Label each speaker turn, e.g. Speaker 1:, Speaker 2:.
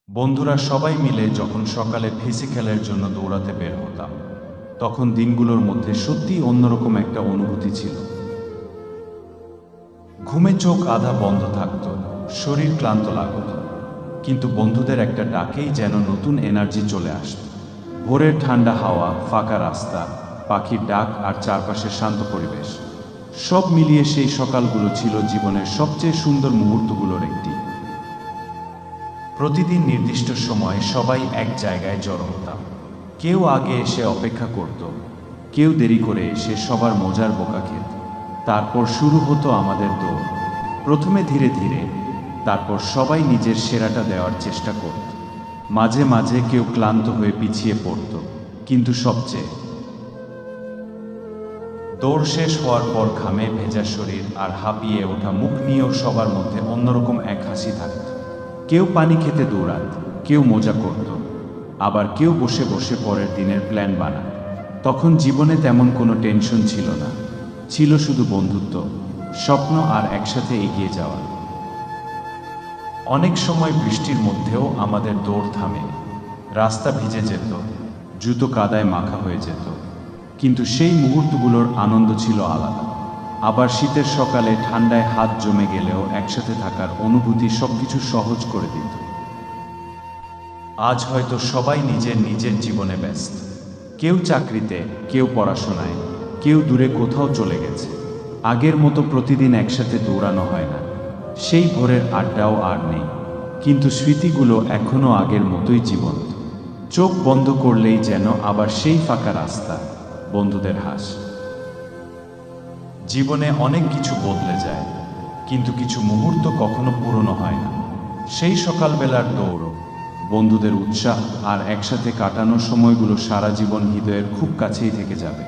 Speaker 1: বন্ধুরা সবাই মিলে যখন সকালে ফিজিক্যালের জন্য দৌড়াতে বের হতাম, তখন দিনগুলোর মধ্যে সত্যিই অন্যরকম একটা অনুভূতি ছিল। ঘুমে চোখ আধা বন্ধ থাকত, শরীর ক্লান্ত লাগত, কিন্তু বন্ধুদের একটা ডাকেই যেন নতুন এনার্জি চলে আসত। ভোরের ঠান্ডা হাওয়া, ফাঁকা রাস্তা, পাখির ডাক আর চারপাশের শান্ত পরিবেশ, সব মিলিয়ে সেই সকালগুলো ছিল জীবনের সবচেয়ে সুন্দর মুহূর্তগুলোর একটি। প্রতিদিন নির্দিষ্ট সময়ে সবাই এক জায়গায় জড়ো হতাম। কেউ আগে এসে অপেক্ষা করত, কেউ দেরি করে এসে সবার মজার বোকা খেত। তারপর শুরু হতো আমাদের দৌড়। প্রথমে ধীরে ধীরে, তারপর সবাই নিজের সেরাটা দেওয়ার চেষ্টা করত। মাঝে মাঝে কেউ ক্লান্ত হয়ে পিছিয়ে পড়ত, কিন্তু সবচেয়ে দৌড় শেষ হওয়ার পর ঘামে ভেজা শরীর আর হাঁপিয়ে ওঠা মুখ নিয়েও সবার মধ্যে অন্যরকম এক হাসি থাকত। কেউ পানি খেতে দৌড়াত, কেউ মজা করত, আবার কেউ বসে বসে পরের দিনের প্ল্যান বানাত। তখন জীবনে তেমন কোনো টেনশন ছিল না, ছিল শুধু বন্ধুত্ব, স্বপ্ন আর একসাথে এগিয়ে যাওয়া। অনেক সময় বৃষ্টির মধ্যেও আমাদের দৌড় থামে। রাস্তা ভিজে যেত, জুতো কাদায় মাখা হয়ে যেত, কিন্তু সেই মুহূর্তগুলোর আনন্দ ছিল আলাদা। আবার শীতের সকালে ঠান্ডায় হাত জমে গেলেও একসাথে থাকার অনুভূতি সবকিছু সহজ করে দিত। আজ হয়তো সবাই নিজের নিজের জীবনে ব্যস্ত, কেউ চাকরিতে, কেউ পড়াশোনায়, কেউ দূরে কোথাও চলে গেছে। আগের মতো প্রতিদিন একসাথে দৌড়ানো হয় না, সেই ভোরের আড্ডাও আর নেই, কিন্তু স্মৃতিগুলো এখনো আগের মতোই জীবন্ত। চোখ বন্ধ করলেই যেন আবার সেই ফাঁকা রাস্তা, বন্ধুদের হাস। জীবনে অনেক কিছু বদলে যায়, কিন্তু কিছু মুহূর্ত কখনো পুরনো হয় না। সেই সকালবেলার দৌড়, বন্ধুদের উৎসাহ আর একসাথে কাটানোর সময়গুলো সারা জীবন হৃদয়ের খুব কাছেই থেকে যাবে।